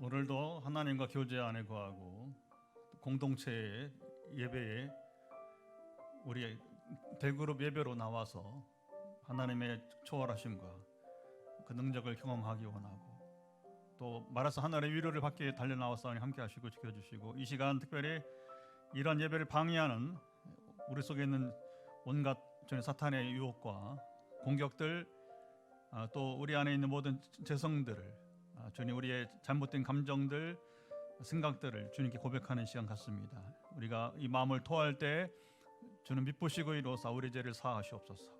오늘도 하나님과 교제 안에 거하고 공동체의 예배에 우리 대그룹 예배로 나와서 하나님의 초월하심과 그 능력을 경험하기 원하고, 또 말해서 하나님의 위로를 받기 달려 나와서 함께 하시고 지켜주시고, 이 시간 특별히 이런 예배를 방해하는 우리 속에 있는 온갖 사탄의 유혹과 공격들, 또 우리 안에 있는 모든 죄성들을, 주님, 우리의 잘못된 감정들, 생각들을 주님께 고백하는 시간 같습니다. 우리가 이 마음을 토할 때 주는 미쁘시고 이로써 우리 죄를 사하시옵소서.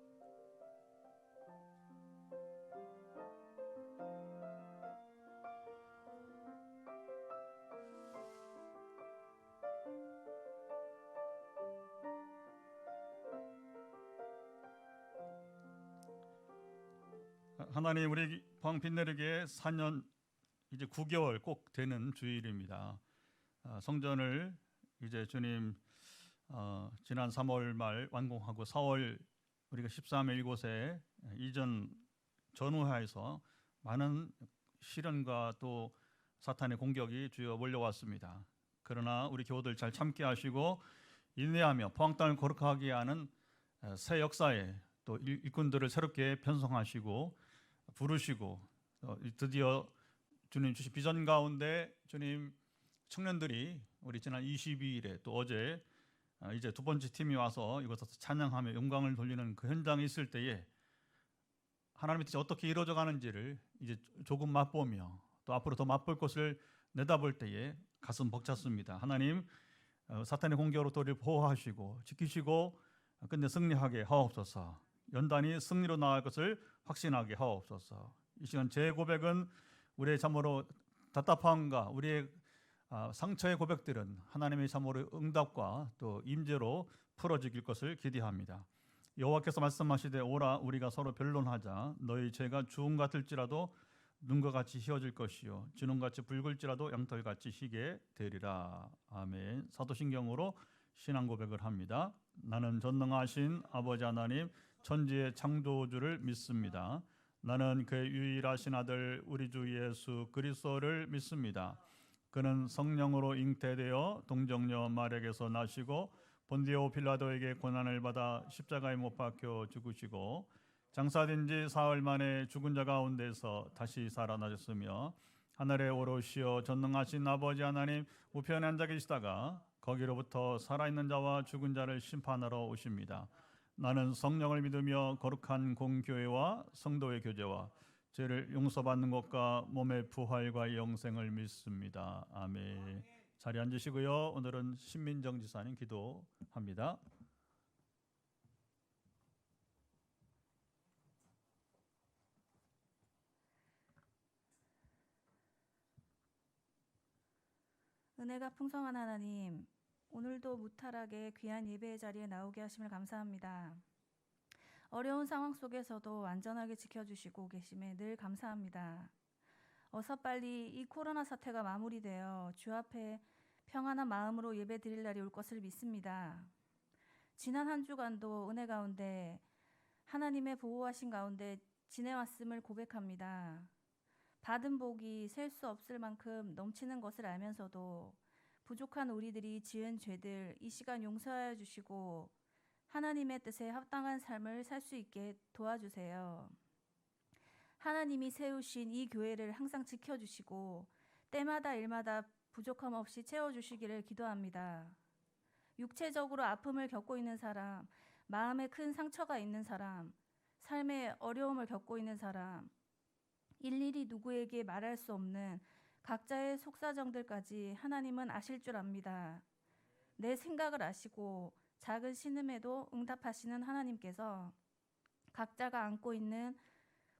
하나님, 우리 포항 빛내리게 4년 이제 9개월 꼭 되는 주일입니다. 성전을 이제 주님 지난 3월 말 완공하고 4월 우리가 13일 이곳에 이전 전후하에서 많은 시련과 또 사탄의 공격이 주여 몰려왔습니다. 그러나 우리 교우들 잘 참게 하시고 인내하며 포항 땅을 거룩하게 하는 새 역사에 또 일꾼들을 새롭게 편성하시고 부르시고, 드디어 주님 주신 비전 가운데 주님 청년들이 우리 지난 22일에 또 어제 이제 두 번째 팀이 와서 이곳에서 찬양하며 영광을 돌리는 그 현장에 있을 때에 하나님의 뜻이 어떻게 이루어져 가는지를 이제 조금 맛보며 또 앞으로 더 맛볼 것을 내다볼 때에 가슴 벅찼습니다. 하나님, 사탄의 공격으로부터 우리를 보호하시고 지키시고 끝내 승리하게 하옵소서. 연단이 승리로 나아갈 것을 확신하게 하옵소서. 이 시간 제 고백은 우리의 참으로 답답함과 우리의 상처의 고백들은 하나님의 참으로 응답과 또 임재로 풀어지길 것을 기대합니다. 여호와께서 말씀하시되 오라 우리가 서로 변론하자. 너희 죄가 주홍 같을지라도 눈과 같이 희어질 것이요 진홍같이 붉을지라도 양털같이 희게 되리라. 아멘. 사도신경으로 신앙 고백을 합니다. 나는 전능하신 아버지 하나님 천지의 창조주를 믿습니다. 나는 그의 유일하신 아들 우리 주 예수 그리스도를 믿습니다. 그는 성령으로 잉태되어 동정녀 마리아에게서 나시고 본디오 빌라도에게 고난을 받아 십자가에 못 박혀 죽으시고 장사된 지 사흘 만에 죽은 자 가운데서 다시 살아나셨으며 하늘에 오르시어 전능하신 아버지 하나님 우편에 앉아 계시다가 거기로부터 살아있는 자와 죽은 자를 심판하러 오십니다. 나는 성령을 믿으며 거룩한 공교회와 성도의 교제와 죄를 용서받는 것과 몸의 부활과 영생을 믿습니다. 아멘. 자리에 앉으시고요. 오늘은 신민정 지사님 기도합니다. 은혜가 풍성한 하나님, 오늘도 무탈하게 귀한 예배의 자리에 나오게 하심을 감사합니다. 어려운 상황 속에서도 안전하게 지켜주시고 계심에 늘 감사합니다. 어서 빨리 이 코로나 사태가 마무리되어 주 앞에 평안한 마음으로 예배 드릴 날이 올 것을 믿습니다. 지난 한 주간도 은혜 가운데 하나님의 보호하신 가운데 지내왔음을 고백합니다. 받은 복이 셀 수 없을 만큼 넘치는 것을 알면서도 부족한 우리들이 지은 죄들 이 시간 용서하여 주시고 하나님의 뜻에 합당한 삶을 살 수 있게 도와주세요. 하나님이 세우신 이 교회를 항상 지켜주시고 때마다 일마다 부족함 없이 채워주시기를 기도합니다. 육체적으로 아픔을 겪고 있는 사람, 마음에 큰 상처가 있는 사람, 삶의 어려움을 겪고 있는 사람, 일일이 누구에게 말할 수 없는 각자의 속사정들까지 하나님은 아실 줄 압니다. 내 생각을 아시고 작은 신음에도 응답하시는 하나님께서 각자가 안고 있는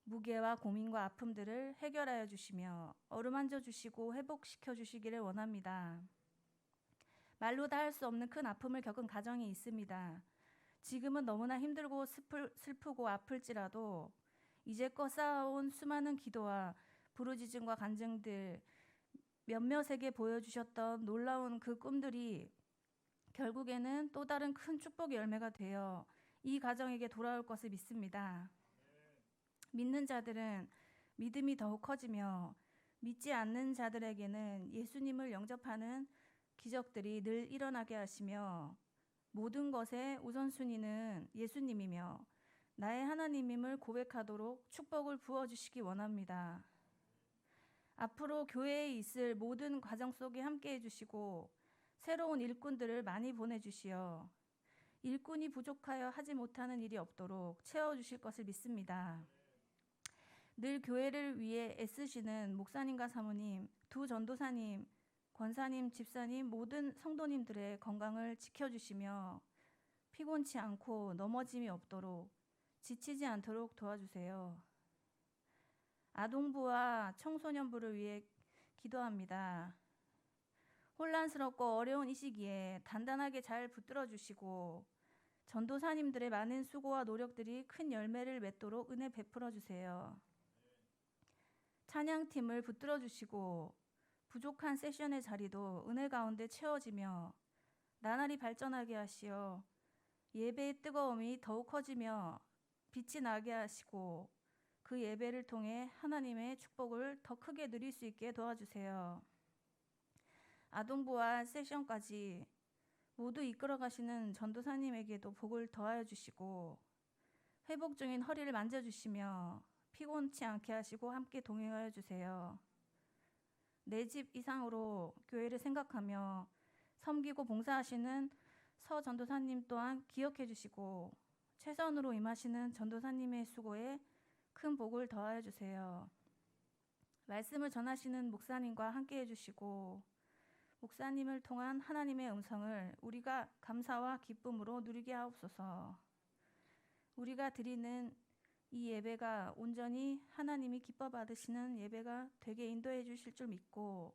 무게와 고민과 아픔들을 해결하여 주시며 어루만져 주시고 회복시켜 주시기를 원합니다. 말로 다 할 수 없는 큰 아픔을 겪은 가정이 있습니다. 지금은 너무나 힘들고 슬프고 아플지라도 이제껏 쌓아온 수많은 기도와 부르짖음과 간증들, 몇몇에게 보여주셨던 놀라운 그 꿈들이 결국에는 또 다른 큰 축복의 열매가 되어 이 가정에게 돌아올 것을 믿습니다. 믿는 자들은 믿음이 더욱 커지며 믿지 않는 자들에게는 예수님을 영접하는 기적들이 늘 일어나게 하시며 모든 것의 우선순위는 예수님이며 나의 하나님임을 고백하도록 축복을 부어주시기 원합니다. 앞으로 교회에 있을 모든 과정 속에 함께 해주시고 새로운 일꾼들을 많이 보내주시어 일꾼이 부족하여 하지 못하는 일이 없도록 채워주실 것을 믿습니다. 늘 교회를 위해 애쓰시는 목사님과 사모님, 두 전도사님, 권사님, 집사님, 모든 성도님들의 건강을 지켜주시며 피곤치 않고 넘어짐이 없도록 지치지 않도록 도와주세요. 아동부와 청소년부를 위해 기도합니다. 혼란스럽고 어려운 이 시기에 단단하게 잘 붙들어 주시고 전도사님들의 많은 수고와 노력들이 큰 열매를 맺도록 은혜 베풀어 주세요. 찬양팀을 붙들어 주시고 부족한 세션의 자리도 은혜 가운데 채워지며 나날이 발전하게 하시어 예배의 뜨거움이 더욱 커지며 빛이 나게 하시고 그 예배를 통해 하나님의 축복을 더 크게 누릴 수 있게 도와주세요. 아동부와 세션까지 모두 이끌어 가시는 전도사님에게도 복을 더하여 주시고 회복 중인 허리를 만져주시며 피곤치 않게 하시고 함께 동행하여 주세요. 내 집 이상으로 교회를 생각하며 섬기고 봉사하시는 서 전도사님 또한 기억해 주시고 최선으로 임하시는 전도사님의 수고에 큰 복을 더하여 주세요. 말씀을 전하시는 목사님과 함께 해주시고 목사님을 통한 하나님의 음성을 우리가 감사와 기쁨으로 누리게 하옵소서. 우리가 드리는 이 예배가 온전히 하나님이 기뻐 받으시는 예배가 되게 인도해 주실 줄 믿고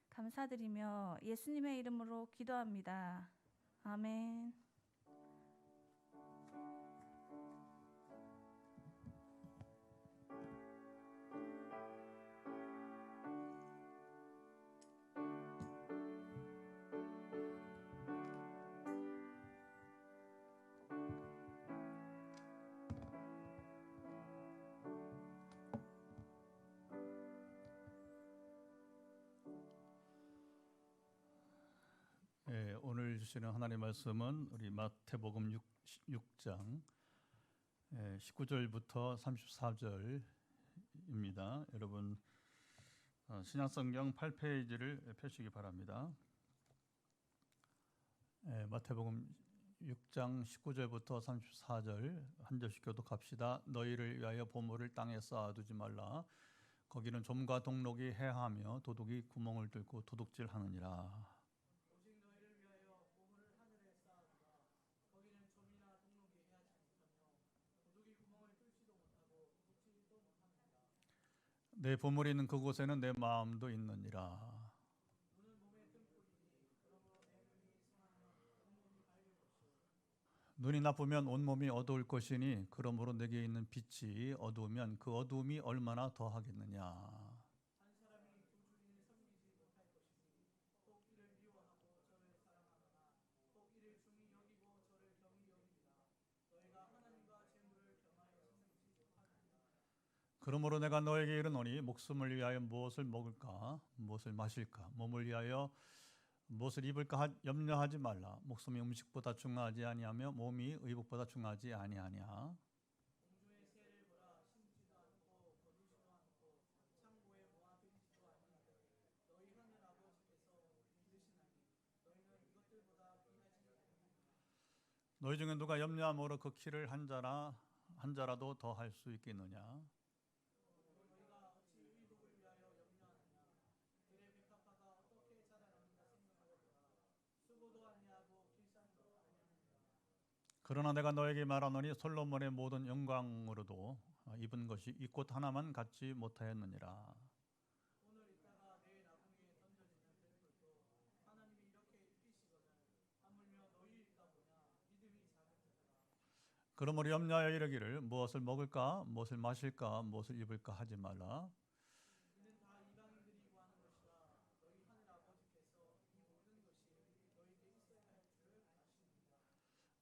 감사드리며 예수님의 이름으로 기도합니다. 아멘. 오늘 주시는 하나님의 말씀은 우리 마태복음 6장 19절부터 34절입니다. 여러분 신약성경 8페이지를 펴시기 바랍니다. 마태복음 6장 19절부터 34절 한 절씩 교독합시다. 너희를 위하여 보물을 땅에 쌓아두지 말라. 거기는 좀과 동록이 해하며 도둑이 구멍을 뚫고 도둑질하느니라. 내 보물이 있는 그곳에는 내 마음도 있느니라. 눈이 나쁘면 온몸이 어두울 것이니 그러므로 내게 있는 빛이 어두우면 그 어두움이 얼마나 더하겠느냐. 그러므로 내가 너에게 이르노니 목숨을 위하여 무엇을 먹을까 무엇을 마실까 몸을 위하여 무엇을 입을까 염려하지 말라. 목숨이 음식보다 중하지 아니하며 몸이 의복보다 중하지 아니하냐. 너희 중에 누가 염려함으로 그 키를 한 자라도 더 할 수 있겠느냐. 그러나 내가 너에게 말하노니 솔로몬의 모든 영광으로도 입은 것이 이 꽃 하나만 갖지 못하였느니라. 그러므로 염려하여 이르기를 무엇을 먹을까 무엇을 마실까 무엇을 입을까 하지 말라.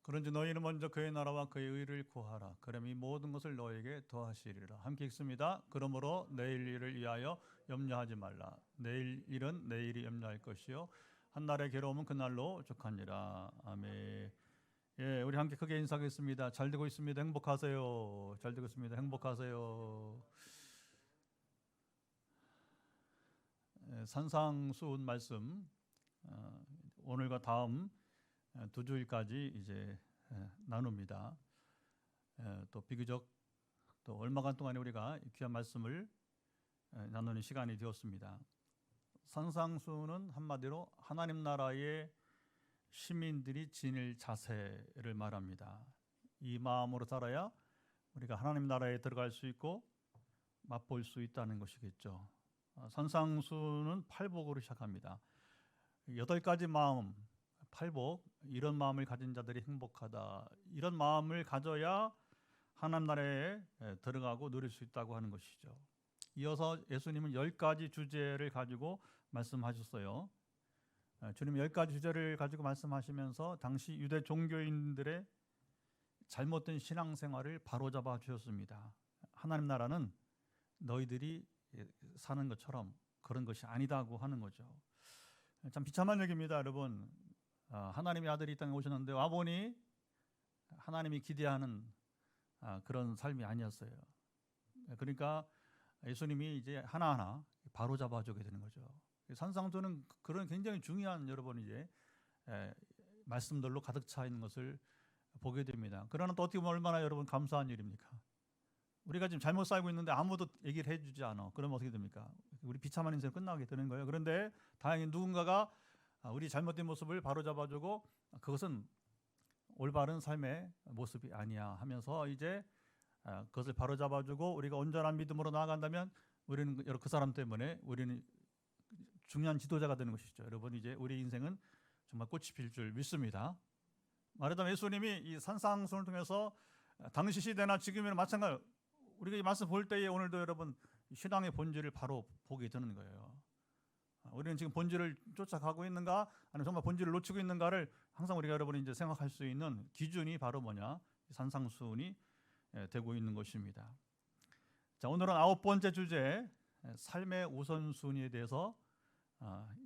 그런지 너희는 먼저 그의 나라와 그의 의를 구하라. 그럼 이 모든 것을 너에게 더하시리라. 함께 읽습니다. 그러므로 내일 일을 위하여 염려하지 말라. 내일 일은 내일이 염려할 것이요 한 날의 괴로움은 그날로 족하니라. 아멘. 예, 우리 함께 크게 인사하겠습니다. 잘 되고 있습니다. 행복하세요. 잘 되고 있습니다. 행복하세요. 예, 산상수훈 말씀 오늘과 다음 두 주일까지 이제 나눕니다. 또 비교적 또 얼마간 동안에 우리가 귀한 말씀을 나누는 시간이 되었습니다. 산상수훈은 한마디로 하나님 나라의 시민들이 지닐 자세를 말합니다. 이 마음으로 살아야 우리가 하나님 나라에 들어갈 수 있고 맛볼 수 있다는 것이겠죠. 산상수훈은 팔복으로 시작합니다. 8가지 마음, 팔복, 이런 마음을 가진 자들이 행복하다. 이런 마음을 가져야 하나님 나라에 들어가고 누릴 수 있다고 하는 것이죠. 이어서 예수님은 10가지 주제를 가지고 말씀하셨어요. 주님 10가지 주제를 가지고 말씀하시면서 당시 유대 종교인들의 잘못된 신앙생활을 바로잡아 주셨습니다. 하나님 나라는 너희들이 사는 것처럼 그런 것이 아니다고 하는 거죠. 참 비참한 얘기입니다, 여러분. 하나님의 아들이 이 땅에 오셨는데 와보니 하나님이 기대하는 그런 삶이 아니었어요. 그러니까 예수님이 이제 하나하나 바로 잡아주게 되는 거죠. 산상수훈은 그런 굉장히 중요한 여러분 이제 말씀들로 가득 차 있는 것을 보게 됩니다. 그러나 또 어떻게 보면 얼마나 여러분 감사한 일입니까? 우리가 지금 잘못 살고 있는데 아무도 얘기를 해주지 않아. 그러면 어떻게 됩니까? 우리 비참한 인생 끝나게 되는 거예요. 그런데 다행히 누군가가 우리 잘못된 모습을 바로잡아주고 그것은 올바른 삶의 모습이 아니야 하면서 이제 그것을 바로잡아주고 우리가 온전한 믿음으로 나아간다면 우리는 그 사람 때문에 우리는 중요한 지도자가 되는 것이죠. 여러분 이제 우리 인생은 정말 꽃이 필 줄 믿습니다. 말하자면 예수님이 이 산상수훈을 통해서 당시 시대나 지금이나 마찬가지로 우리가 이 말씀 볼 때에 오늘도 여러분 신앙의 본질을 바로 보게 되는 거예요. 우리는 지금 본질을 쫓아가고 있는가 아니면 정말 본질을 놓치고 있는가를 항상 우리가 여러분이 이제 생각할 수 있는 기준이 바로 뭐냐? 산상수훈이 되고 있는 것입니다. 자, 오늘은 9번째 주제 삶의 우선순위에 대해서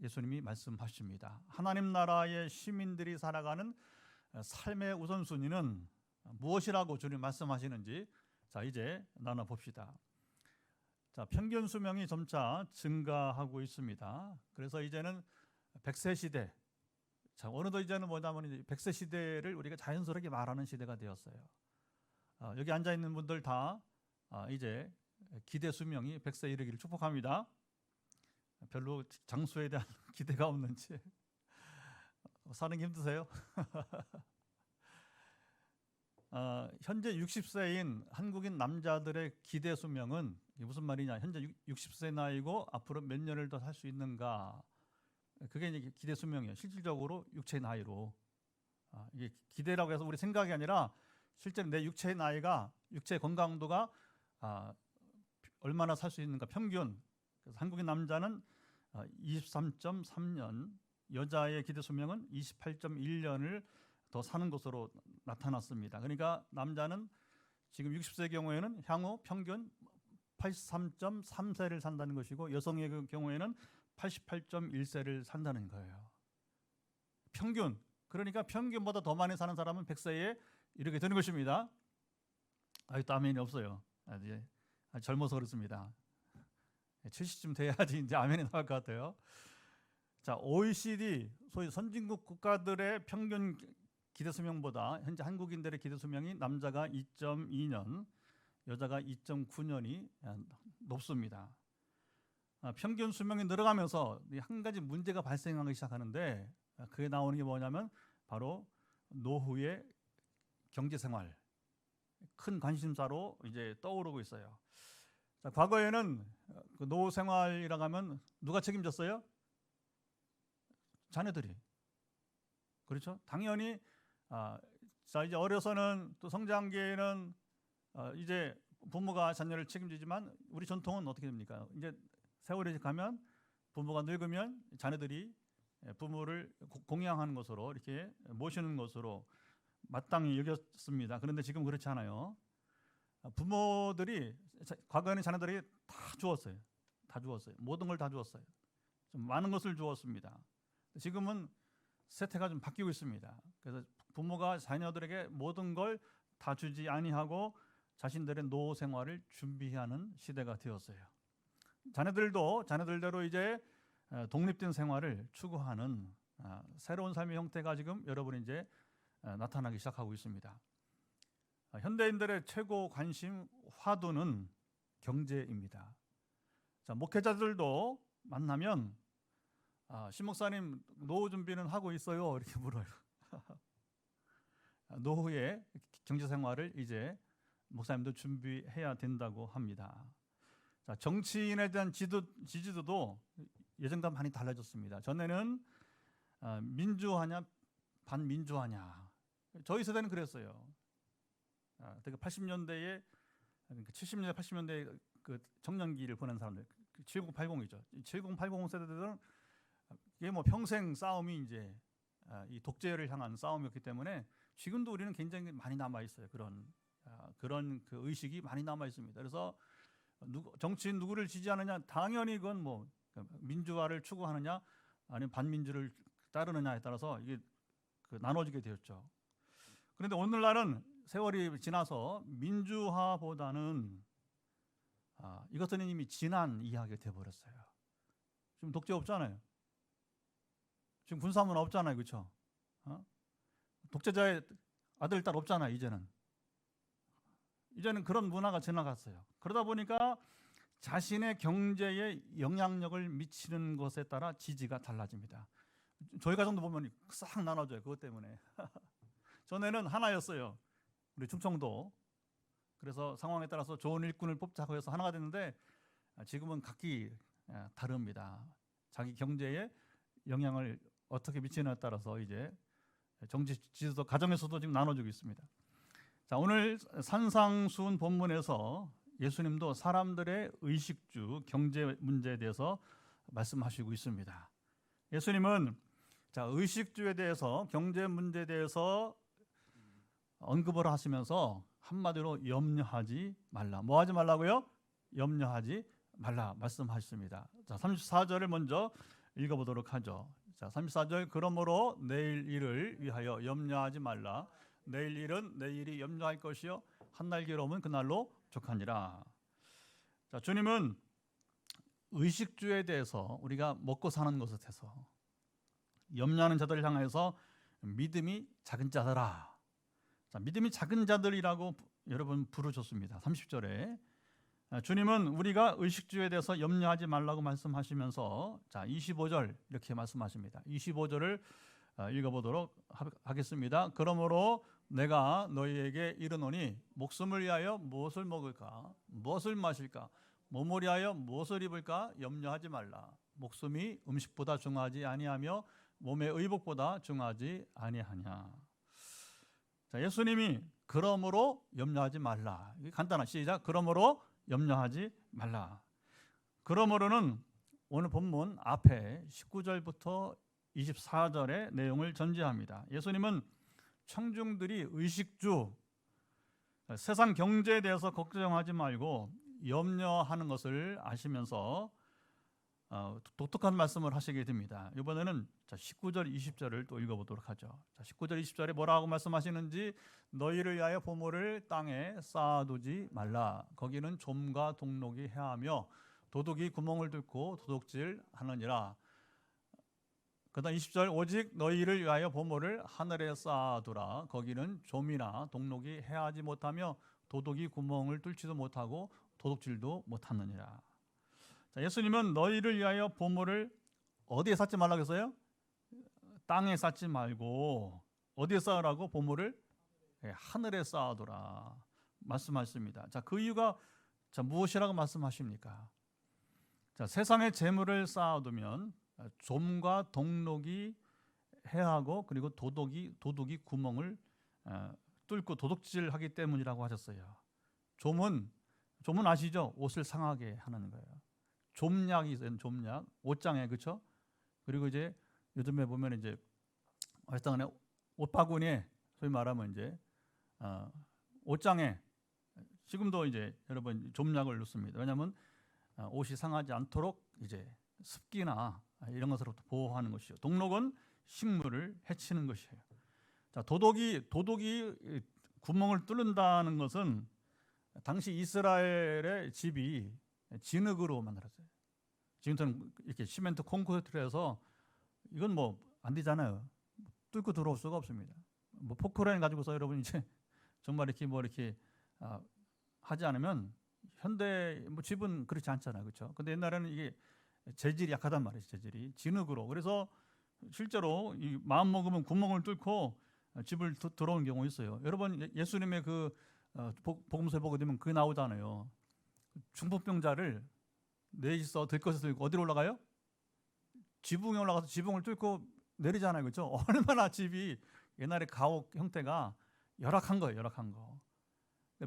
예수님이 말씀하십니다. 하나님 나라의 시민들이 살아가는 삶의 우선순위는 무엇이라고 주님 말씀하시는지 자 이제 나눠봅시다. 자, 평균 수명이 점차 증가하고 있습니다. 그래서 이제는 100세 시대. 자, 어느덧 이제는 뭐냐면 100세 시대를 우리가 자연스럽게 말하는 시대가 되었어요. 여기 앉아 있는 분들 다 이제 기대 수명이 100세 이르기를 축복합니다. 별로 장수에 대한 기대가 없는지 사는 게 힘드세요? 현재 60세인 한국인 남자들의 기대 수명은 무슨 말이냐? 현재 60세 나이고 앞으로 몇 년을 더 살 수 있는가? 그게 이제 기대 수명이에요. 실질적으로 육체의 나이로 이게 기대라고 해서 우리 생각이 아니라 실제로 내 육체의 나이가 육체의 건강도가 얼마나 살 수 있는가 평균. 그래서 한국인 남자는 23.3년, 여자의 기대 수명은 28.1년을 더 사는 것으로 나타났습니다. 그러니까 남자는 지금 60세의 경우에는 향후 평균 83.3세를 산다는 것이고 여성의 경우에는 88.1세를 산다는 거예요. 평균. 그러니까 평균보다 더 많이 사는 사람은 100세에 이르게 되는 것입니다. 또 아멘이 없어요. 젊어서 그렇습니다. 70쯤 돼야지 이제 아멘이 나올 것 같아요. 자, OECD 소위 선진국 국가들의 평균 기대 수명보다 현재 한국인들의 기대 수명이 남자가 2.2년, 여자가 2.9년이 높습니다. 평균 수명이 늘어가면서 한 가지 문제가 발생하기 시작하는데 그게 나오는 게 뭐냐면 바로 노후의 경제생활 큰 관심사로 이제 떠오르고 있어요. 자, 과거에는 그 노후 생활이라고 하면 누가 책임졌어요? 자녀들이. 그렇죠? 당연히 자 이제 어려서는 또 성장기에는 이제 부모가 자녀를 책임지지만 우리 전통은 어떻게 됩니까? 이제 세월이 가면 부모가 늙으면 자녀들이 부모를 공양하는 것으로 이렇게 모시는 것으로 마땅히 여겼습니다. 그런데 지금 그렇지 않아요. 부모들이 과거에는 자녀들에게 다 주었어요. 다 주었어요. 모든 걸 다 주었어요. 좀 많은 것을 주었습니다. 지금은 세태가 좀 바뀌고 있습니다. 그래서 부모가 자녀들에게 모든 걸 다 주지 아니하고 자신들의 노후 생활을 준비하는 시대가 되었어요. 자녀들도 자녀들대로 이제 독립된 생활을 추구하는 새로운 삶의 형태가 지금 여러분 이제 나타나기 시작하고 있습니다. 현대인들의 최고 관심 화두는 경제입니다. 자, 목회자들도 만나면 신 목사님 노후 준비는 하고 있어요 이렇게 물어요. 노후의 경제 생활을 이제 목사님도 준비해야 된다고 합니다. 자, 정치인에 대한 지지도도 예전과 많이 달라졌습니다. 전에는 민주화냐 반민주화냐, 저희 세대는 그랬어요. 되게 80년대에, 그러니까 70년대 80년대 그 청년기를 보낸 사람들, 7080이죠. 7080 세대들은 이게 뭐 평생 싸움이 이제 이 독재를 향한 싸움이었기 때문에 지금도 우리는 굉장히 많이 남아 있어요. 그런 그 의식이 많이 남아 있습니다. 그래서 정치인 누구를 지지하느냐, 당연히 그건 뭐 민주화를 추구하느냐 아니면 반민주를 따르느냐에 따라서 이게 나눠지게 되었죠. 그런데 오늘날은 세월이 지나서 민주화보다는 이것은 이미 지난 이야기가 되어버렸어요. 지금 독재 없잖아요. 지금 군사문 없잖아요. 그렇죠? 독재자의 아들, 딸 없잖아요. 이제는 그런 문화가 지나갔어요. 그러다 보니까 자신의 경제에 영향력을 미치는 것에 따라 지지가 달라집니다. 저희 가정도 보면 싹 나눠져요. 그것 때문에. 전에는 하나였어요. 우리 충청도. 그래서 상황에 따라서 좋은 일꾼을 뽑자고 해서 하나가 됐는데 지금은 각기 다릅니다. 자기 경제에 영향을 어떻게 미치느냐에 따라서 이제 정치 지지도 가정에서도 지금 나눠지고 있습니다. 자, 오늘 산상수훈 본문에서 예수님도 사람들의 의식주, 경제 문제에 대해서 말씀하시고 있습니다. 예수님은 의식주에 대해서, 경제 문제에 대해서 언급을 하시면서 한마디로 염려하지 말라. 뭐 하지 말라고요? 염려하지 말라 말씀하셨습니다. 자, 34절을 먼저 읽어보도록 하죠. 자, 34절, 그러므로 내일 일을 위하여 염려하지 말라. 내일 일은 내일이 염려할 것이요 한날 괴로움은 그날로 족하니라. 자, 주님은 의식주에 대해서, 우리가 먹고 사는 것에 대해서 염려하는 자들을 향해서 믿음이 작은 자들아. 자, 믿음이 작은 자들이라고 여러분 부르셨습니다. 30절에 주님은 우리가 의식주에 대해서 염려하지 말라고 말씀하시면서, 자, 25절 이렇게 말씀하십니다. 25절을 읽어보도록 하겠습니다. 그러므로 내가 너희에게 이르노니 목숨을 위하여 무엇을 먹을까, 무엇을 마실까, 몸을 위하여 무엇을 입을까 염려하지 말라. 목숨이 음식보다 중하지 아니하며 몸의 의복보다 중하지 아니하냐. 자, 예수님이 그러므로 염려하지 말라. 이게 간단한, 시작. 그러므로 염려하지 말라. 그러므로는 오늘 본문 앞에 19절부터 24절의 내용을 전제합니다. 예수님은 청중들이 의식주, 세상 경제에 대해서 걱정하지 말고 염려하는 것을 아시면서 독특한 말씀을 하시게 됩니다. 이번에는 19절, 20절을 또 읽어보도록 하죠. 자, 19절, 20절에 뭐라고 말씀하시는지, 너희를 위하여 보물을 땅에 쌓아두지 말라. 거기는 좀과 동록이 해하며 도둑이 구멍을 뚫고 도둑질 하느니라. 그 다음 20절, 오직 너희를 위하여 보물을 하늘에 쌓아두라. 거기는 좀이나 동록이 해하지 못하며 도둑이 구멍을 뚫지도 못하고 도둑질도 못하느니라. 자, 예수님은 너희를 위하여 보물을 어디에 쌓지 말라고 했어요? 땅에 쌓지 말고 어디에 쌓으라고? 보물을 하늘에 쌓아두라 말씀하십니다. 자, 그 이유가 무엇이라고 말씀하십니까? 자, 세상의 재물을 쌓아두면 좀과 동록이 해하고 그리고 도둑이 구멍을 뚫고 도둑질하기 때문이라고 하셨어요. 좀은 아시죠? 옷을 상하게 하는 거예요. 좀약이 있어요. 좀약, 옷장에, 그렇죠? 그리고 이제 요즘에 보면 이제 어쨌든 옷바구니에 소위 말하면 이제 옷장에 지금도 이제 여러분 좀약을 넣습니다. 왜냐하면 옷이 상하지 않도록 이제 습기나 이런 것으로부터 보호하는 것이요. 동록은 식물을 해치는 것이에요. 자, 도둑이 구멍을 뚫는다는 것은 당시 이스라엘의 집이 진흙으로 만들었어요. 지금처럼 이렇게 시멘트 콘크리트로 해서 이건 뭐 안 되잖아요. 뚫고 들어올 수가 없습니다. 뭐 포크레인 가지고서 여러분 이제 정말 이렇게 뭐 이렇게 하지 않으면 현대 뭐 집은 그렇지 않잖아요, 그렇죠? 근데 옛날에는 이게 재질이 약하단 말이죠, 재질이 진흙으로. 그래서 실제로 이 마음 먹으면 구멍을 뚫고 집을 들어온 경우 있어요. 여러분 예수님의 그 복음서에 보게 되면 그게 나오잖아요. 중풍병자를 넷이서 들것을 들고 어디로 올라가요? 지붕에 올라가서 지붕을 뚫고 내리잖아요, 그렇죠? 얼마나 집이 옛날에 가옥 형태가 열악한 거예요, 열악한 거.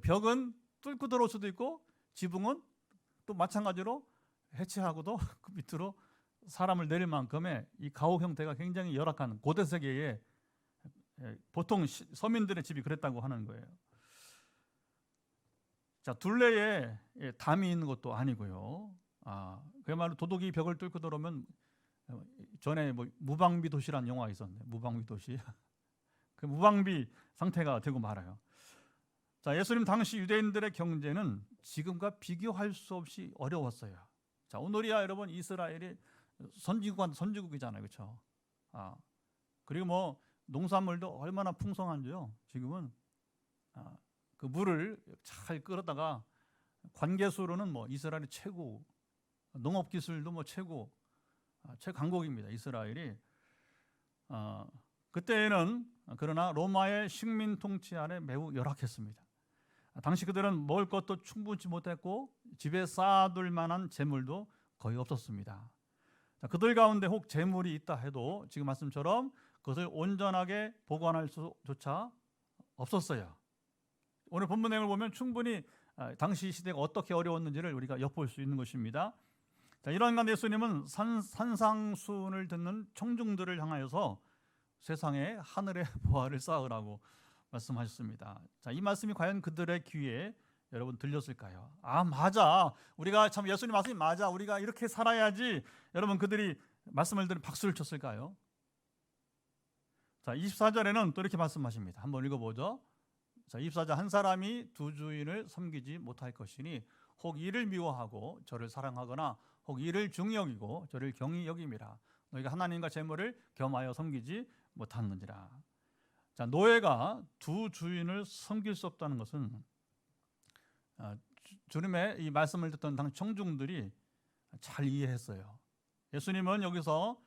벽은 뚫고 들어올 수도 있고 지붕은 또 마찬가지로 해체하고도 그 밑으로 사람을 내릴 만큼의 이 가옥 형태가 굉장히 열악한 고대 세계에 보통 서민들의 집이 그랬다고 하는 거예요. 자, 둘레에 담이 있는 것도 아니고요. 그야말로 도둑이 벽을 뚫고 들어오면 전에 뭐 무방비 도시라는 영화가 있었는데 무방비 도시 그 무방비 상태가 되고 말아요. 자, 예수님 당시 유대인들의 경제는 지금과 비교할 수 없이 어려웠어요. 자, 오늘이야 여러분 이스라엘이 선지국이잖아요, 그렇죠? 그리고 뭐 농산물도 얼마나 풍성한지요. 지금은 그 물을 잘 끌어다가 관계수로는 뭐 이스라엘이 최고, 농업 기술도 뭐 최강국입니다. 이스라엘이. 그때에는 그러나 로마의 식민 통치 아래 매우 열악했습니다. 당시 그들은 먹을 것도 충분치 못했고 집에 쌓아둘 만한 재물도 거의 없었습니다. 그들 가운데 혹 재물이 있다 해도 지금 말씀처럼 그것을 온전하게 보관할 수조차 없었어요. 오늘 본문 내용을 보면 충분히 당시 시대가 어떻게 어려웠는지를 우리가 엿볼 수 있는 것입니다. 자, 이러한 가운데 예수님은 산상수훈을 듣는 청중들을 향하여서 세상에 하늘의 보화를 쌓으라고 말씀하셨습니다. 자, 이 말씀이 과연 그들의 귀에 여러분 들렸을까요? 맞아. 우리가 참 예수님 말씀이 맞아. 우리가 이렇게 살아야지. 여러분 그들이 말씀을 들은 박수를 쳤을까요? 자, 24절에는 또 이렇게 말씀하십니다. 한번 읽어보죠. 자, 24절 한 사람이 두 주인을 섬기지 못할 것이니 혹 이를 미워하고 저를 사랑하거나 혹 이를 중히 여기고 저를 경히 여김이라. 너희가 하나님과 재물을 겸하여 섬기지 못하느니라. 자, 노예가 두 주인을 섬길 수 없다는 것은 주님의 이 말씀을 듣던 당 청중들이 잘 이해했어요. 예수님은 여기서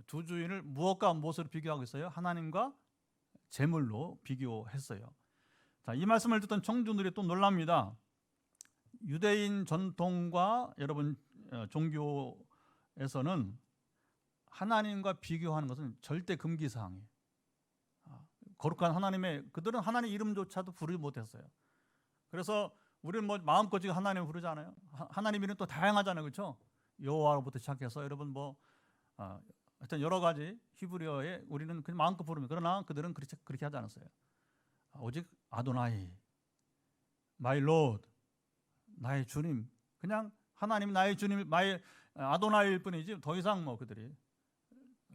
두 주인을 무엇과 무엇으로 비교하고 있어요? 하나님과 재물로 비교했어요. 자, 이 말씀을 듣던 청중들이 또 놀랍니다. 유대인 전통과 여러분 종교에서는 하나님과 비교하는 것은 절대 금기 사항이에요. 거룩한 하나님의 그들은 하나님 이름조차도 부르지 못했어요. 그래서 우리는 뭐 마음껏 지금 하나님을 부르잖아요. 하나님 이름 또 다양하잖아요, 그렇죠? 여호와로부터 시작해서 여러분 뭐 하여튼 여러 가지 히브리어에 우리는 그냥 마음껏 부르면 그러나 그들은 그렇게 하지 않았어요. 오직 아도나이, 마이 로드, 나의 주님, 그냥 하나님 나의 주님, 나의 아도나이일 뿐이지 더 이상 뭐 그들이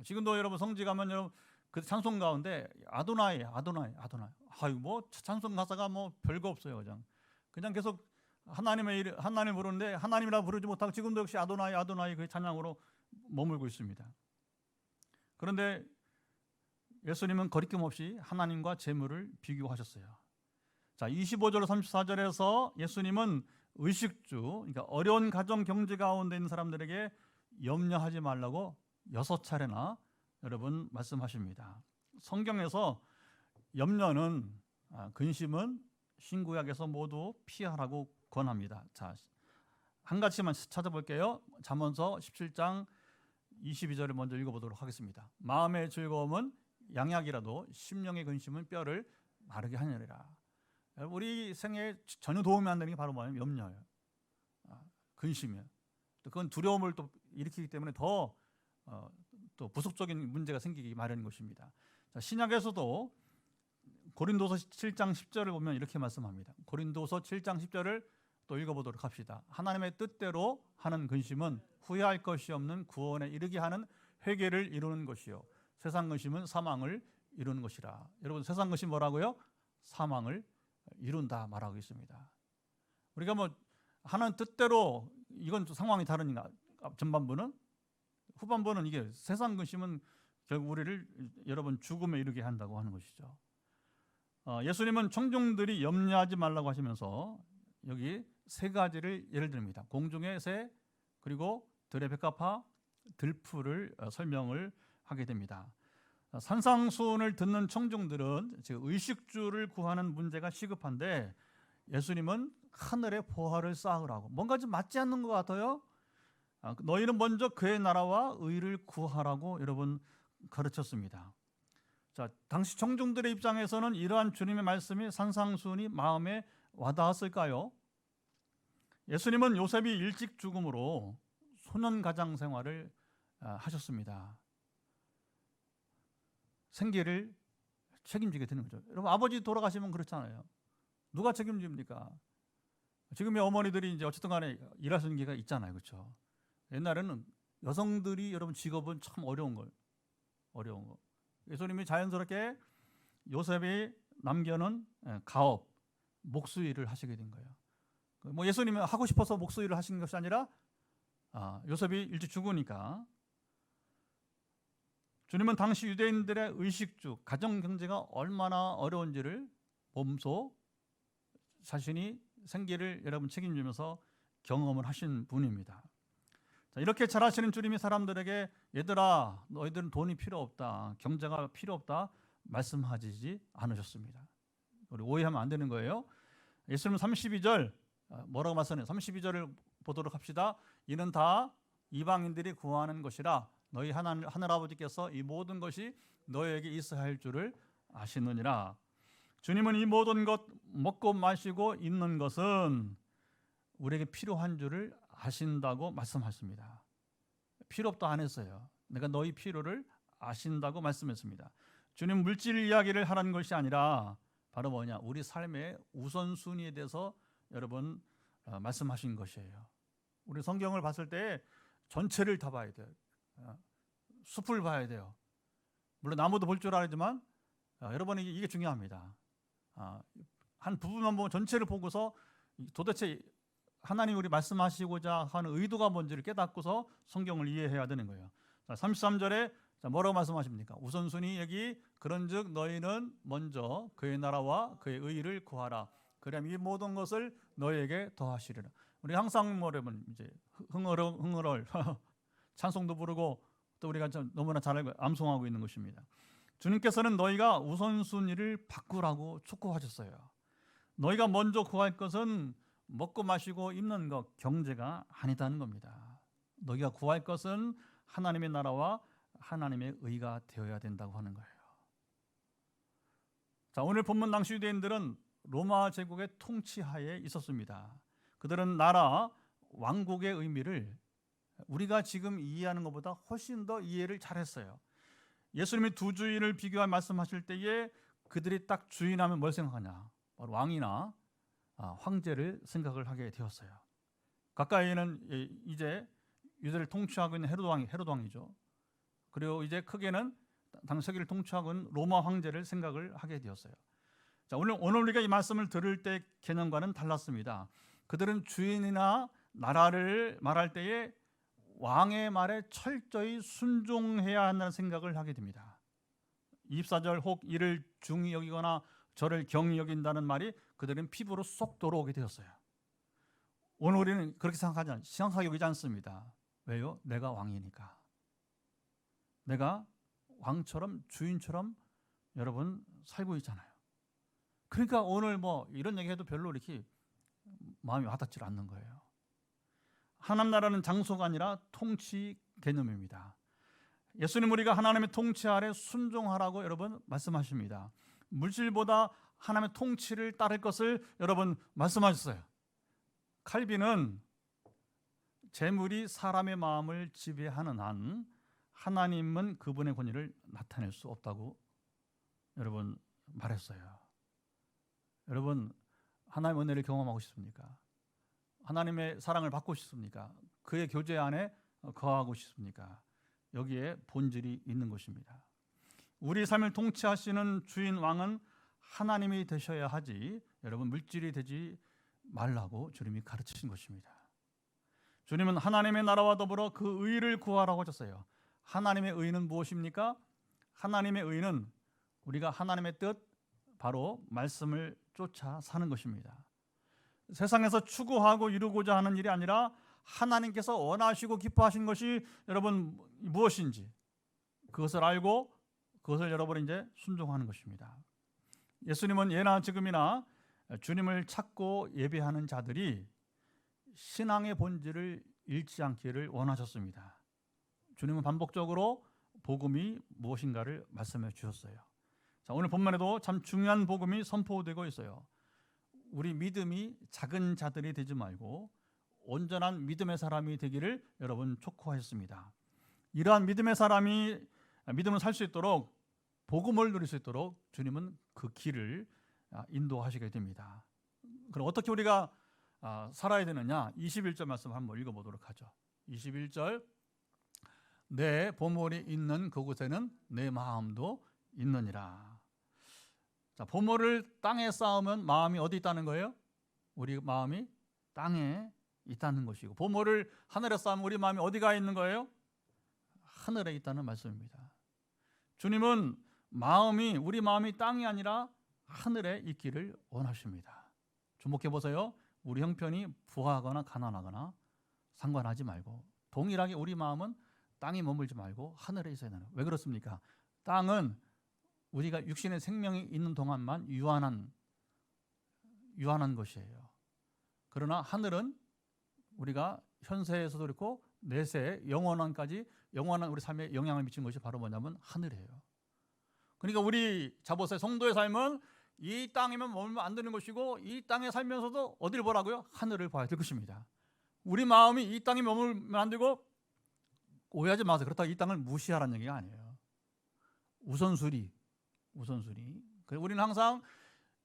지금도 여러분 성지 가면 여러분 그 찬송 가운데 아도나이. 뭐 찬송 가사가 뭐 별거 없어요, 그냥 계속 하나님을 부르는데 하나님이라 부르지 못하고 지금도 역시 아도나이 그 찬양으로 머물고 있습니다. 그런데 예수님은 거리낌 없이 하나님과 재물을 비교하셨어요. 자, 25절 34절에서 예수님은 의식주, 그러니까 어려운 가정 경제 가운데 있는 사람들에게 염려하지 말라고 6차례나 여러분 말씀하십니다. 성경에서 염려는 근심은 신구약에서 모두 피하라고 권합니다. 자, 한 가지만 찾아볼게요. 잠언서 17장 22절을 먼저 읽어보도록 하겠습니다. 마음의 즐거움은 양약이라도 심령의 근심은 뼈를 마르게 하느니라. 우리 생에 전혀 도움이 안 되는 게 바로 뭐냐면 염려예요. 근심이에요. 또 그건 두려움을 또 일으키기 때문에 더 또 부속적인 문제가 생기기 마련인 것입니다. 자, 신약에서도 고린도서 7장 10절을 보면 이렇게 말씀합니다. 고린도서 7장 10절을 또 읽어보도록 합시다. 하나님의 뜻대로 하는 근심은 후회할 것이 없는 구원에 이르게 하는 회개를 이루는 것이요 세상 근심은 사망을 이루는 것이라. 여러분, 세상 근심 뭐라고요? 사망을 이룬다 말하고 있습니다. 우리가 뭐 하나님 뜻대로, 이건 좀 상황이 다르니까 전반부는, 후반부는 이게 세상 근심은 결국 우리를 여러분 죽음에 이르게 한다고 하는 것이죠. 예수님은 청중들이 염려하지 말라고 하시면서 여기 세 가지를 예를 듭니다. 공중의 새, 그리고 들의 백합화, 들풀을 설명을 하게 됩니다. 산상수훈을 듣는 청중들은 지금 의식주를 구하는 문제가 시급한데 예수님은 하늘에 보화를 쌓으라고, 뭔가 좀 맞지 않는 것 같아요. 너희는 먼저 그의 나라와 의를 구하라고 여러분 가르쳤습니다. 자, 당시 청중들의 입장에서는 이러한 주님의 말씀이 산상수훈이 마음에 와닿았을까요? 예수님은 요셉이 일찍 죽음으로 소년 가장 생활을 하셨습니다. 생계를 책임지게 되는 거죠. 여러분, 아버지 돌아가시면 그렇잖아요. 누가 책임집니까? 지금의 어머니들이 이제 어쨌든 간에 일하시는 게가 있잖아요. 그렇죠? 옛날에는 여성들이 여러분 직업은 참 어려운 거. 예수님이 자연스럽게 요셉이 남겨놓은 가업, 목수일을 하시게 된 거예요. 뭐 예수님이 하고 싶어서 목수일을 하신 것이 아니라 요셉이 일찍 죽으니까. 주님은 당시 유대인들의 의식주, 가정 경제가 얼마나 어려운지를 몸소 자신이 생계를 여러분 책임지면서 경험을 하신 분입니다. 자, 이렇게 잘하시는 주님이 사람들에게 얘들아, 너희들은 돈이 필요 없다, 경제가 필요 없다 말씀하시지 않으셨습니다. 우리 오해하면 안 되는 거예요. 예수님은 32절 뭐라고 말씀해요? 32절을 보도록 합시다. 이는 다 이방인들이 구하는 것이라 너희 하늘 아버지께서 이 모든 것이 너희에게 있어야 할 줄을 아시느니라. 주님은 이 모든 것, 먹고 마시고 입는 것은 우리에게 필요한 줄을 아신다고 말씀하십니다. 필요 없다 안 했어요. 내가 너희 필요를 아신다고 말씀했습니다. 주님 물질 이야기를 하라는 것이 아니라 바로 뭐냐, 우리 삶의 우선순위에 대해서 여러분 말씀하신 것이에요. 우리 성경을 봤을 때 전체를 다 봐야 돼요. 숲을 봐야 돼요. 물론 나무도 볼 줄 알지만 여러분 이게 중요합니다. 한 부분만 보면 전체를 보고서 도대체 하나님 우리 말씀하시고자 하는 의도가 뭔지를 깨닫고서 성경을 이해해야 되는 거예요. 33절에 뭐라고 말씀하십니까? 우선순위 여기 그런즉 너희는 먼저 그의 나라와 그의 의를 구하라. 그럼 이 모든 것을 너희에게 더하시리라. 우리 항상 여러분 이제 흥얼흥얼 찬송도 부르고 또 우리가 너무나 잘 알고 암송하고 있는 것입니다. 주님께서는 너희가 우선순위를 바꾸라고 촉구하셨어요. 너희가 먼저 구할 것은 먹고 마시고 입는 것, 경제가 아니다는 겁니다. 너희가 구할 것은 하나님의 나라와 하나님의 의가 되어야 된다고 하는 거예요. 자, 오늘 본문 당시 유대인들은 로마 제국의 통치하에 있었습니다. 그들은 나라, 왕국의 의미를 우리가 지금 이해하는 것보다 훨씬 더 이해를 잘했어요. 예수님이 두 주인을 비교해 말씀하실 때에 그들이 딱 주인하면 뭘 생각하냐? 바로 왕이나 황제를 생각을 하게 되었어요. 가까이에는 이제 유대를 통치하고 있는 헤롯 왕이죠. 그리고 이제 크게는 당시 세계를 통치하고 있는 로마 황제를 생각을 하게 되었어요. 자, 오늘 우리가 이 말씀을 들을 때 개념과는 달랐습니다. 그들은 주인이나 나라를 말할 때에 왕의 말에 철저히 순종해야 한다는 생각을 하게 됩니다. 24절 혹 이를 중히 여기거나 저를 경히 여긴다는 말이 그들은 피부로 쏙 들어오게 되었어요. 오늘 우리는 그렇게 생각하게 여기지 않습니다. 왜요? 내가 왕이니까. 내가 왕처럼 주인처럼 여러분 살고 있잖아요. 그러니까 오늘 뭐 이런 얘기해도 별로 이렇게 마음이 와닿지 않는 거예요. 하나님 나라는 장소가 아니라 통치 개념입니다. 예수님 우리가 하나님의 통치 아래 순종하라고 여러분 말씀하십니다. 물질보다 하나님의 통치를 따를 것을 여러분 말씀하셨어요. 칼빈은 재물이 사람의 마음을 지배하는 한 하나님은 그분의 권위를 나타낼 수 없다고 여러분 말했어요. 여러분, 하나님의 은혜를 경험하고 싶습니까? 하나님의 사랑을 받고 싶습니까? 그의 교제 안에 거하고 싶습니까? 여기에 본질이 있는 것입니다. 우리 삶을 통치하시는 주인 왕은 하나님이 되셔야 하지, 여러분, 물질이 되지 말라고 주님이 가르치신 것입니다. 주님은 하나님의 나라와 더불어 그 의를 구하라고 하셨어요. 하나님의 의는 무엇입니까? 하나님의 의는 우리가 하나님의 뜻, 바로 말씀을 쫓아 사는 것입니다. 세상에서 추구하고 이루고자 하는 일이 아니라 하나님께서 원하시고 기뻐하신 것이 여러분 무엇인지 그것을 알고 그것을 여러분이 이제 순종하는 것입니다. 예수님은 예나 지금이나 주님을 찾고 예배하는 자들이 신앙의 본질을 잃지 않기를 원하셨습니다. 주님은 반복적으로 복음이 무엇인가를 말씀해 주셨어요. 자, 오늘 본문에도 참 중요한 복음이 선포되고 있어요. 우리 믿음이 작은 자들이 되지 말고 온전한 믿음의 사람이 되기를 여러분 촉구하셨습니다. 이러한 믿음의 사람이 믿음을 살 수 있도록, 복음을 누릴 수 있도록 주님은 그 길을 인도하시게 됩니다. 그럼 어떻게 우리가 살아야 되느냐? 21절 말씀 한번 읽어보도록 하죠. 21절, 내 보물이 있는 그곳에는 내 마음도 있느니라. 자, 보물을 땅에 쌓으면 마음이 어디 있다는 거예요? 우리 마음이 땅에 있다는 것이고, 보물을 하늘에 쌓으면 우리 마음이 어디가 있는 거예요? 하늘에 있다는 말씀입니다. 주님은 우리 마음이 땅이 아니라 하늘에 있기를 원하십니다. 주목해 보세요. 우리 형편이 부하거나 가난하거나 상관하지 말고 동일하게 우리 마음은 땅에 머물지 말고 하늘에 있어야 되는 거예요. 왜 그렇습니까? 땅은 우리가 육신의 생명이 있는 동안만 유한한 것이에요. 그러나 하늘은 우리가 현세에서도 그렇고 내세 영원한까지 영원한 우리 삶에 영향을 미친 것이 바로 뭐냐면 하늘이에요. 그러니까 우리 자보세 성도의 삶은 이 땅에만 머물면 안 되는 것이고, 이 땅에 살면서도 어디를 보라고요? 하늘을 봐야 될 것입니다. 우리 마음이 이 땅에 머물면 안 되고, 오해하지 마세요. 그렇다고 이 땅을 무시하라는 얘기가 아니에요. 우선순위. 그래서 우리는 항상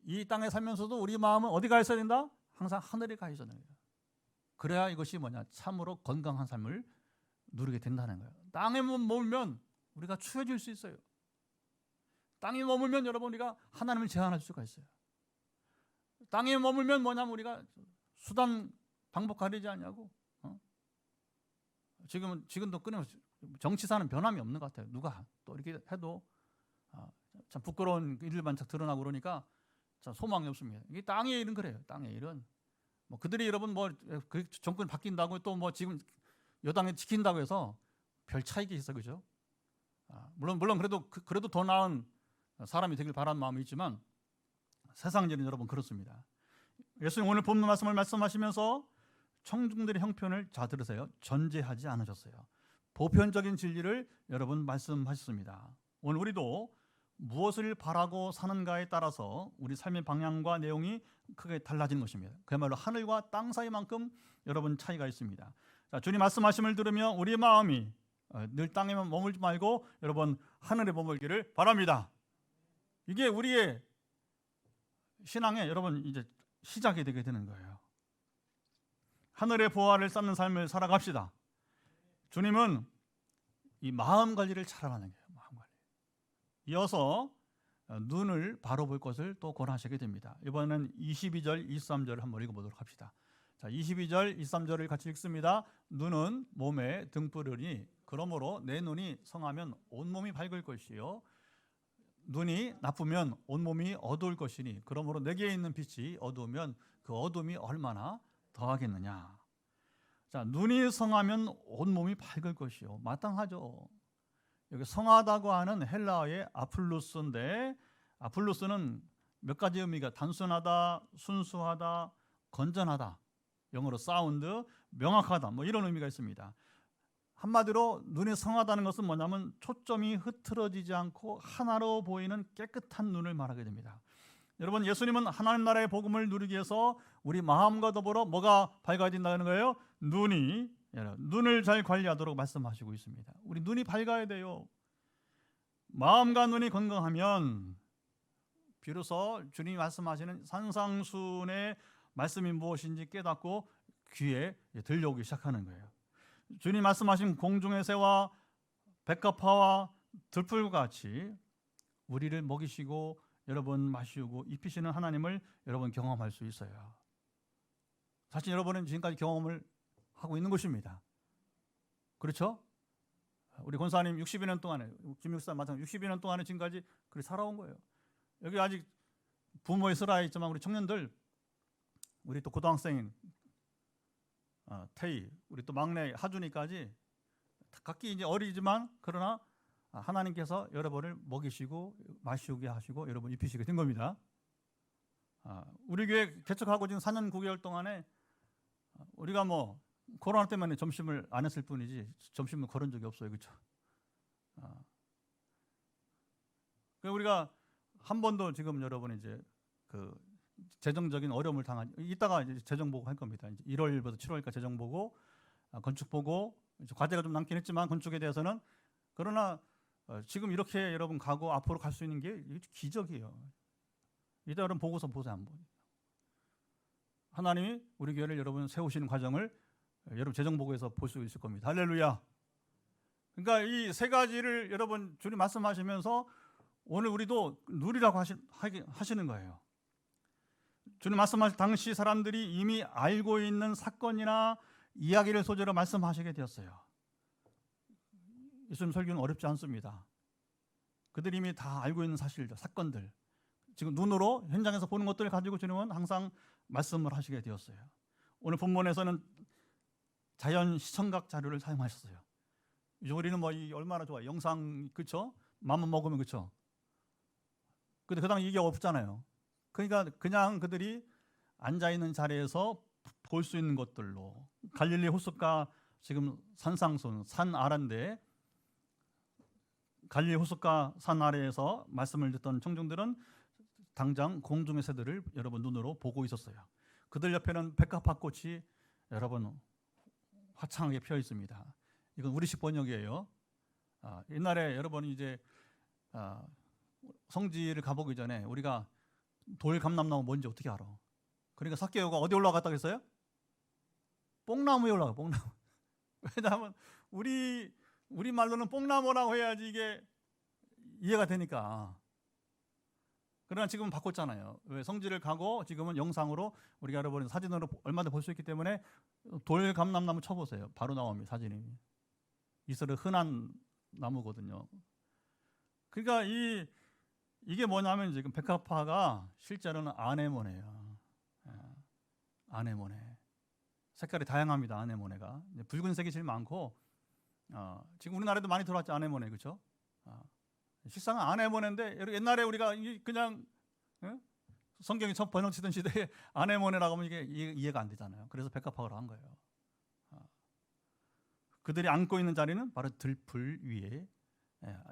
이 땅에 살면서도 우리 마음은 어디 가 있어야 된다? 항상 하늘에 가 있어야 됩니다. 그래야 이것이 참으로 건강한 삶을 누리게 된다는 거예요. 땅에 머물면 우리가 추해질 수 있어요. 땅에 머물면 여러분 우리가 하나님을 제한할 수가 있어요. 땅에 머물면 우리가 수단 방법 가리지 않냐고. 지금도 끊임없이 정치사는 변함이 없는 것 같아요. 누가 또 이렇게 해도 참 부끄러운 일들만 드러나고 그러니까 참 소망이 없습니다. 이게 땅의 일은 그래요. 땅의 일은 그들이 여러분 그 정권 바뀐다고 또 지금 여당에 지킨다고 해서 별 차이가 있어, 그죠? 물론 그래도 더 나은 사람이 되길 바라는 마음이 있지만 세상 일은 여러분 그렇습니다. 예수님 오늘 본문 말씀을 말씀하시면서 청중들의 형편을 잘 들으세요. 전제하지 않으셨어요. 보편적인 진리를 여러분 말씀하셨습니다. 오늘 우리도 무엇을 바라고 사는가에 따라서 우리 삶의 방향과 내용이 크게 달라지는 것입니다. 그야말로 하늘과 땅 사이만큼 여러분 차이가 있습니다. 자, 주님 말씀하심을 들으며 우리 마음이 늘 땅에만 머물지 말고 여러분 하늘에 머물기를 바랍니다. 이게 우리의 신앙의 여러분 이제 시작이 되게 되는 거예요. 하늘의 보화를 쌓는 삶을 살아갑시다. 주님은 이 마음 관리를 잘하라는 거예요. 마음 관리. 이어서 눈을 바로 볼 것을 또 권하시게 됩니다. 이번에는 22절, 23절을 한번 읽어보도록 합시다. 자, 22절, 23절을 같이 읽습니다. 눈은 몸의 등불이니 그러므로 내 눈이 성하면 온몸이 밝을 것이요 눈이 나쁘면 온몸이 어두울 것이니 그러므로 내게 있는 빛이 어두우면 그 어둠이 얼마나 더하겠느냐. 자, 눈이 성하면 온몸이 밝을 것이요. 마땅하죠. 여기 성하다고 하는 헬라어의 아플루스인데, 아플루스는 몇 가지 의미가 단순하다, 순수하다, 건전하다, 영어로 사운드, 명확하다, 이런 의미가 있습니다. 한마디로 눈이 성하다는 것은 뭐냐면 초점이 흐트러지지 않고 하나로 보이는 깨끗한 눈을 말하게 됩니다. 여러분, 예수님은 하나님 나라의 복음을 누리기 위해서 우리 마음과 더불어 뭐가 밝아야 된다는 거예요? 눈을 잘 관리하도록 말씀하시고 있습니다. 우리 눈이 밝아야 돼요. 마음과 눈이 건강하면 비로소 주님이 말씀하시는 산상수훈의 말씀이 무엇인지 깨닫고 귀에 들려오기 시작하는 거예요. 주님 말씀하신 공중의 새와 백합화와 들풀과 같이 우리를 먹이시고 여러분 마시고 입히시는 하나님을 여러분 경험할 수 있어요. 사실 여러분은 지금까지 경험을 하고 있는 것입니다. 그렇죠? 우리 권사님 62년 동안에, 김육사 마찬가지 62년 동안에 지금까지 그렇게 살아온 거예요. 여기 아직 부모의 슬하에 있지만 우리 청년들, 우리 또 고등학생인 태희, 우리 또 막내 하준이까지 각기 이제 어리지만 그러나 하나님께서 여러분을 먹이시고 마시게 하시고 여러분 입히시게 된 겁니다. 우리 교회 개척하고 지금 4년 9개월 동안에 우리가 뭐 코로나 때문에 점심을 안 했을 뿐이지 점심을 거른 적이 없어요. 그렇죠? 우리가 한 번도 지금 여러분 이제 그 재정적인 어려움을 이따가 이제 재정 보고 할 겁니다. 이제 1월부터 7월까지 재정 보고 건축 보고 과제가 좀 남긴 했지만 건축에 대해서는 그러나 지금 이렇게 여러분 가고 앞으로 갈 수 있는 게 기적이에요. 이따 여러분 보고서 보세요. 한번. 하나님이 우리 교회를 여러분 세우시는 과정을 여러분 재정 보고에서 볼 수 있을 겁니다. 할렐루야. 그러니까 이 세 가지를 여러분 주님 말씀하시면서 오늘 우리도 누리라고 하시는 거예요. 주님 말씀하실 당시 사람들이 이미 알고 있는 사건이나 이야기를 소재로 말씀하시게 되었어요. 예수님 설교는 어렵지 않습니다. 그들이 이미 다 알고 있는 사실들, 사건들, 지금 눈으로 현장에서 보는 것들을 가지고 주님은 항상 말씀을 하시게 되었어요. 오늘 본문에서는 자연 시청각 자료를 사용하셨어요. 우리는 뭐 얼마나 좋아요. 영상, 그렇죠? 맘만 먹으면, 그렇죠? 근데 그 당시 이게 없잖아요. 그러니까 그냥 그들이 앉아 있는 자리에서 볼 수 있는 것들로 갈릴리 호숫가 지금 산상순 산 아래인데 갈릴리 호숫가 산 아래에서 말씀을 듣던 청중들은 당장 공중의 새들을 여러분 눈으로 보고 있었어요. 그들 옆에는 백합화꽃이 여러분 화창하게 피어 있습니다. 이건 우리식 번역이에요. 옛날에 여러분 이제 성지를 가보기 전에 우리가 돌 감람나무 뭔지 어떻게 알아? 그러니까 삭개오가 어디 올라갔다고 했어요? 뽕나무에 올라가. 뽕나무. 왜냐하면 우리 말로는 뽕나무라고 해야지 이게 이해가 되니까. 그러나 지금은 바꿨잖아요. 왜 성지를 가고 지금은 영상으로 우리가 여러분 사진으로 얼마나 볼 수 있기 때문에 돌 감람나무 쳐보세요. 바로 나옵니다. 사진이. 이스라엘 흔한 나무거든요. 그러니까 이게 뭐냐면 지금 백합화가 실제로는 아네모네예요. 아네모네. 색깔이 다양합니다. 아네모네가 붉은색이 제일 많고 지금 우리나라에도 많이 들어왔죠. 아네모네, 그렇죠? 실상은 아네모네인데 옛날에 우리가 그냥 성경이 첫 번역치던 시대에 아네모네라고 하면 이게 이해가 안 되잖아요. 그래서 백합화로 한 거예요. 그들이 앉고 있는 자리는 바로 들풀 위에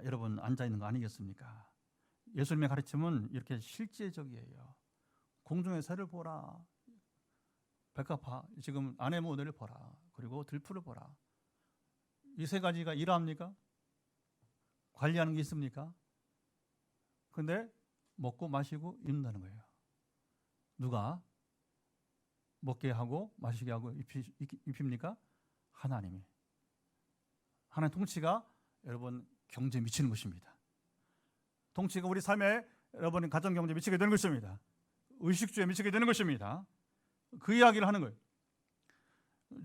여러분 앉아 있는 거 아니겠습니까? 예수님의 가르침은 이렇게 실제적이에요. 공중의 새를 보라, 백합화, 지금 아네모네를 보라, 그리고 들풀을 보라. 이 세 가지가 일합니까? 관리하는 게 있습니까? 근데 먹고 마시고 입는다는 거예요. 누가 먹게 하고 마시게 하고 입힙니까? 하나님이. 하나님 통치가 여러분 경제에 미치는 것입니다. 통치가 우리 삶에 여러분 가정 경제에 미치게 되는 것입니다. 의식주에 미치게 되는 것입니다. 그 이야기를 하는 거예요.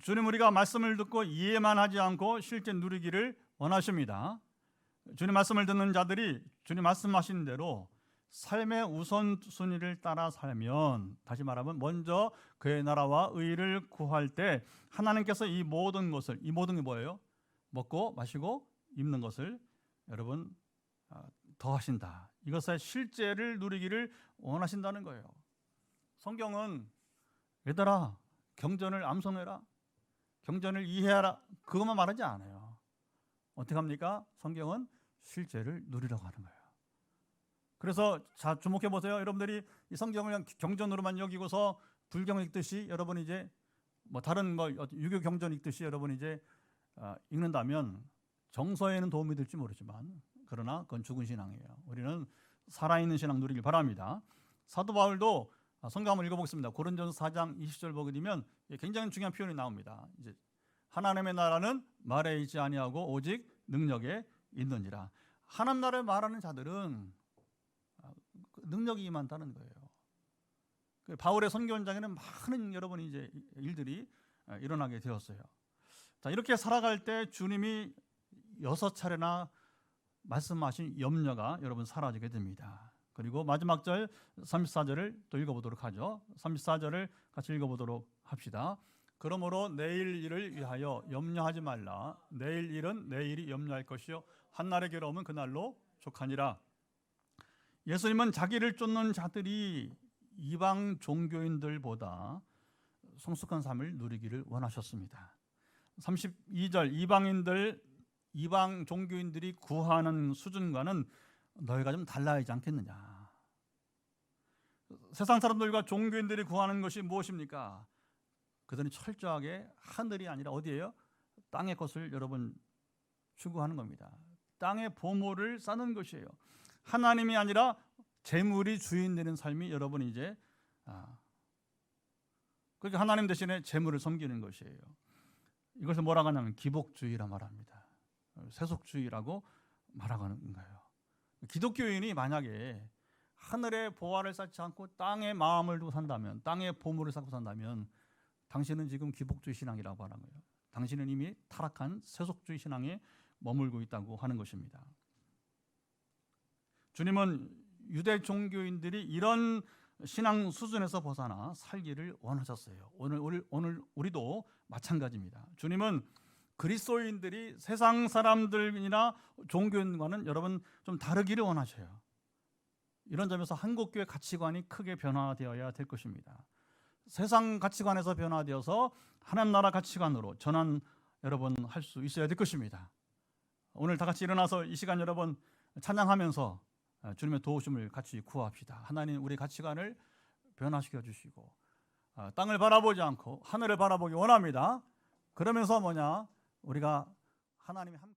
주님 우리가 말씀을 듣고 이해만 하지 않고 실제 누리기를 원하십니다. 주님 말씀을 듣는 자들이 주님 말씀하신 대로 삶의 우선순위를 따라 살면, 다시 말하면 먼저 그의 나라와 의를 구할 때 하나님께서 이 모든 것을, 이 모든 게 뭐예요? 먹고 마시고 입는 것을 여러분 더하신다. 이것의 실제를 누리기를 원하신다는 거예요. 성경은 얘들아 경전을 암송해라, 경전을 이해하라, 그것만 말하지 않아요. 어떻게 합니까? 성경은 실제를 누리라고 하는 거예요. 그래서 자 주목해 보세요. 여러분들이 이 성경을 그냥 경전으로만 여기고서 불경 읽듯이 여러분 이제 뭐 다른 뭐 유교 경전 읽듯이 여러분 이제 읽는다면 정서에는 도움이 될지 모르지만 그러나 그건 죽은 신앙이에요. 우리는 살아있는 신앙 누리길 바랍니다. 사도 바울도 성경 한번 읽어보겠습니다. 고린도전서 4장 20절 보게 되면 굉장히 중요한 표현이 나옵니다. 이제 하나님의 나라는 말에 있지 아니하고 오직 능력에 있느니라. 하나님 나라를 말하는 자들은 능력이 임한다는 거예요. 바울의 선교 현장에는 많은 여러분 이제 일들이 일어나게 되었어요. 자, 이렇게 살아갈 때 주님이 6차례나 말씀하신 염려가 여러분 사라지게 됩니다. 그리고 마지막 절 34절을 또 읽어보도록 하죠. 34절을 같이 읽어보도록 합시다. 그러므로 내일 일을 위하여 염려하지 말라. 내일 일은 내일이 염려할 것이요 한날의 괴로움은 그날로 족하니라. 예수님은 자기를 쫓는 자들이 이방 종교인들보다 성숙한 삶을 누리기를 원하셨습니다. 32절 이방 종교인들이 구하는 수준과는 너희가 좀 달라야지 않겠느냐. 세상 사람들과 종교인들이 구하는 것이 무엇입니까? 그들은 철저하게 하늘이 아니라 어디예요? 땅의 것을 여러분 추구하는 겁니다. 땅의 보물을 쌓는 것이에요. 하나님이 아니라 재물이 주인 되는 삶이 여러분 이제 그러니까 하나님 대신에 재물을 섬기는 것이에요. 이것을 뭐라고 하냐면 기복주의라 말합니다. 세속주의라고 말하는 거예요. 기독교인이 만약에 하늘의 보화를 쌓지 않고 땅의 마음을 두고 산다면, 땅의 보물을 쌓고 산다면 당신은 지금 기복주의 신앙이라고 하는 거예요. 당신은 이미 타락한 세속주의 신앙에 머물고 있다고 하는 것입니다. 주님은 유대 종교인들이 이런 신앙 수준에서 벗어나 살기를 원하셨어요. 오늘 우리도 마찬가지입니다. 주님은 그리스도인들이 세상 사람들이나 종교인과는 여러분 좀 다르기를 원하셔요. 이런 점에서 한국교회 가치관이 크게 변화되어야 될 것입니다. 세상 가치관에서 변화되어서 하나님 나라 가치관으로 전환 여러분 할 수 있어야 될 것입니다. 오늘 다 같이 일어나서 이 시간 여러분 찬양하면서 주님의 도우심을 같이 구합시다. 하나님 우리 가치관을 변화시켜 주시고 땅을 바라보지 않고 하늘을 바라보기 원합니다. 그러면서 우리가 하나님의 함께